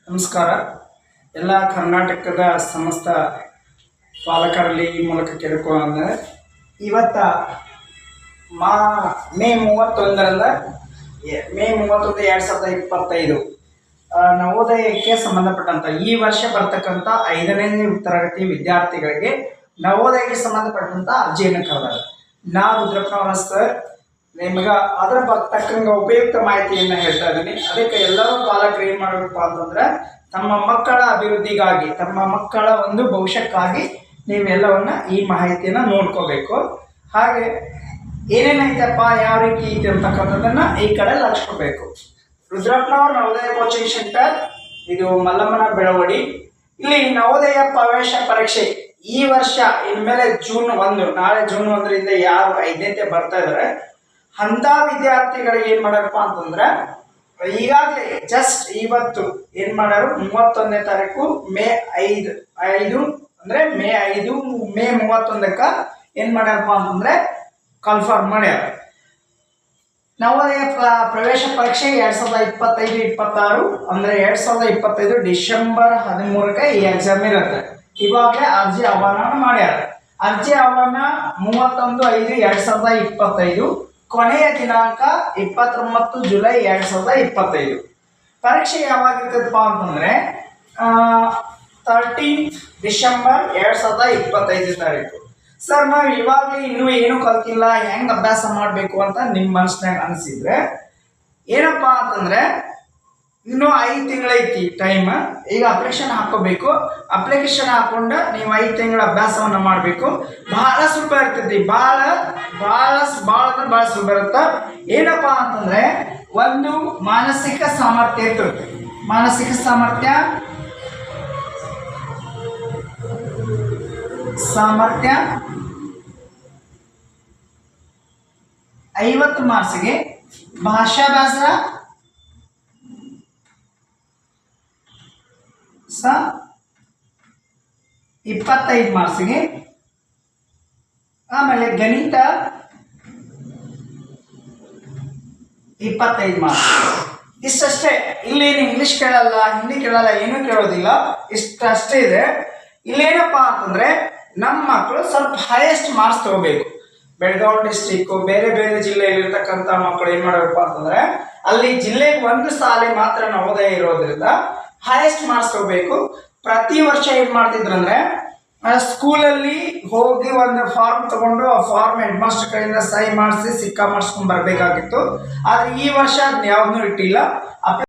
ನಮಸ್ಕಾರ. ಎಲ್ಲ ಕರ್ನಾಟಕದ ಸಮಸ್ತ ಪಾಲಕರಲ್ಲಿ ಈ ಮೂಲಕ ಕೇಳಿಕೊಳ್ಳೋಣ. ಇವತ್ತು ಮೇ 31 2025 ನವೋದಯಕ್ಕೆ ಸಂಬಂಧಪಟ್ಟಂಥ ಈ ವರ್ಷ ಬರ್ತಕ್ಕಂಥ 5ನೇ ತರಗತಿ ವಿದ್ಯಾರ್ಥಿಗಳಿಗೆ ನವೋದಯಕ್ಕೆ ಸಂಬಂಧಪಟ್ಟಂಥ ಅರ್ಜಿಯನ್ನು ಕರೆದಾರೆ. ನಾವು ರುದ್ರಪ್ಪ ಸರ್ ನಿಮ್ಗೆ ಅದರ ತಕ್ಕಂಗೆ ಉಪಯುಕ್ತ ಮಾಹಿತಿಯನ್ನು ಹೇಳ್ತಾ ಇದ್ದೀನಿ. ಅದಕ್ಕೆ ಎಲ್ಲರೂ ಪಾಲಕರು ಏನು ಮಾಡಬೇಕು ಅಂತಂದ್ರೆ ತಮ್ಮ ಮಕ್ಕಳ ಅಭಿವೃದ್ಧಿಗಾಗಿ, ತಮ್ಮ ಮಕ್ಕಳ ಒಂದು ಭವಿಷ್ಯಕ್ಕಾಗಿ ನೀವೆಲ್ಲವನ್ನ ಈ ಮಾಹಿತಿಯನ್ನು ನೋಡ್ಕೋಬೇಕು. ಹಾಗೆ ಏನೇನೈತಪ್ಪ, ಯಾವ ರೀತಿ ಐತೆ ಅಂತಕ್ಕಂಥದ್ದನ್ನ ಈ ಕಡೆ ಲಕ್ಷಬೇಕು. ರುದ್ರಪ್ಪನವ್ರ ನವೋದಯ ಕೋಚಿಂಗ್ ಸೆಂಟರ್, ಇದು ಮಲ್ಲಮ್ಮನ ಬೆಳವಡಿ. ಇಲ್ಲಿ ನವೋದಯ ಪ್ರವೇಶ ಪರೀಕ್ಷೆ ಈ ವರ್ಷ ಇನ್ಮೇಲೆ ಜೂನ್ 1, ನಾಳೆ ಜೂನ್ 1ರಿಂದ ಯಾರು 5ನೇ ಬರ್ತಾ ಇದಾರೆ ಅಂತ ವಿದ್ಯಾರ್ಥಿಗಳಿಗೆ ಏನ್ ಮಾಡ್ಯಾರಪ್ಪ ಅಂತಂದ್ರೆ ಈಗಾಗಲೇ ಜಸ್ಟ್ ಇವತ್ತು ಏನ್ ಮಾಡ್ಯಾರು, 31ನೇ ತಾರೀಕು ಮೇ 5 ಅಂದ್ರೆ ಮೇ 31ಕ್ಕ ಏನ್ ಮಾಡ್ಯಾರಪ್ಪ ಅಂತಂದ್ರೆ ಕನ್ಫರ್ಮ್ ಮಾಡ್ಯಾರ. ನವೋದಯ ಪ್ರವೇಶ ಪರೀಕ್ಷೆ 2025-26 ಅಂದ್ರೆ 2025 ಡಿಸೆಂಬರ್ 13ಕ್ಕೆ ಈ ಎಕ್ಸಾಮ್ ಇರುತ್ತೆ. ಇವಾಗಲೇ ಅರ್ಜಿ ಆಹ್ವಾನ ಮಾಡ್ಯಾರ. ಅರ್ಜಿ ಆಹ್ವಾನ 31/5/2025, ಕೊನೆಯ ದಿನಾಂಕ 29 ಜುಲೈ 2025. ಪರೀಕ್ಷೆ ಯಾವಾಗ ಇರ್ತದಪ್ಪ ಅಂತಂದ್ರೆ 13 ಡಿಸೆಂಬರ್ 2025 ತಾರೀಕು. ಸರ್, ನಾವು ಇವಾಗಲೇ ಇನ್ನೂ ಏನು ಕಲ್ತಿಲ್ಲ, ಹೆಂಗೆ ಅಭ್ಯಾಸ ಮಾಡಬೇಕು ಅಂತ ನಿಮ್ಮ ಮನಸ್ಸಿನಾಗ ಅನಿಸಿದ್ರೆ ಏನಪ್ಪಾ ಅಂತಂದ್ರೆ ಇನ್ನೂ 5 ತಿಂಗಳೈತಿ ಟೈಮ್. ಈಗ ಅಪ್ಲಿಕೇಶನ್ ಹಾಕೋಬೇಕು. ಅಪ್ಲಿಕೇಶನ್ ಹಾಕೊಂಡು ನೀವು 5 ತಿಂಗಳ ಅಭ್ಯಾಸವನ್ನು ಮಾಡಬೇಕು. ಬಹಳ ಸುಲಭ ಇರ್ತೈತಿ, ಭಾಳ ಸುಲಭ ಇರುತ್ತೆ. ಏನಪ್ಪಾ ಅಂತಂದ್ರೆ ಒಂದು ಮಾನಸಿಕ ಸಾಮರ್ಥ್ಯ ಇರ್ತದೆ. ಮಾನಸಿಕ ಸಾಮರ್ಥ್ಯ 50 ಮಾರ್ಕ್ಸ್ಗೆ, ಭಾಷಾಭ್ಯಾಸ 25 ಮಾರ್ಕ್ಸ್ಗೆ, ಆಮೇಲೆ ಗಣಿತ 25 ಮಾರ್ಕ್ಸ್. ಇಷ್ಟಷ್ಟೇ. ಇಲ್ಲೇನು ಇಂಗ್ಲಿಷ್ ಕೇಳಲ್ಲ, ಹಿಂದಿ ಕೇಳಲ್ಲ, ಏನೂ ಕೇಳೋದಿಲ್ಲ, ಇಷ್ಟಷ್ಟೇ ಇದೆ. ಇಲ್ಲೇನಪ್ಪ ಅಂತಂದ್ರೆ ನಮ್ಮ ಮಕ್ಕಳು ಸ್ವಲ್ಪ ಹೈಯೆಸ್ಟ್ ಮಾರ್ಕ್ಸ್ ತಗೋಬೇಕು. ಬೆಳಗಾವಿ ಡಿಸ್ಟಿಕ್ಕು, ಬೇರೆ ಬೇರೆ ಜಿಲ್ಲೆಯಲ್ಲಿರ್ತಕ್ಕಂಥ ಮಕ್ಕಳು ಏನು ಮಾಡಬೇಕು ಅಂತಂದ್ರೆ ಅಲ್ಲಿ ಜಿಲ್ಲೆಗೆ ಒಂದು ಶಾಲೆ ಮಾತ್ರ ನವೋದಯ ಇರೋದ್ರಿಂದ ಹೈಯೆಸ್ಟ್ ಮಾರ್ಕ್ಸ್ ತಗೋಬೇಕು. ಪ್ರತಿ ವರ್ಷ ಏನು ಮಾಡ್ತಿದ್ರಂದ್ರೆ ಸ್ಕೂಲಲ್ಲಿ ಹೋಗಿ ಒಂದು ಫಾರ್ಮ್ ತಗೊಂಡು ಆ ಫಾರ್ಮ್ ಹೆಡ್ ಮಾಸ್ಟರ್ ಕಡೆಯಿಂದ ಸಹಿ ಮಾಡಿಸಿ ಸಿಕ್ಕ ಮಾಡಿಸ್ಕೊಂಡು ಬರಬೇಕಾಗಿತ್ತು. ಆದರೆ ಈ ವರ್ಷ ಅದನ್ನ ಯಾವುದನ್ನೂ ಇಟ್ಟಿಲ್ಲ.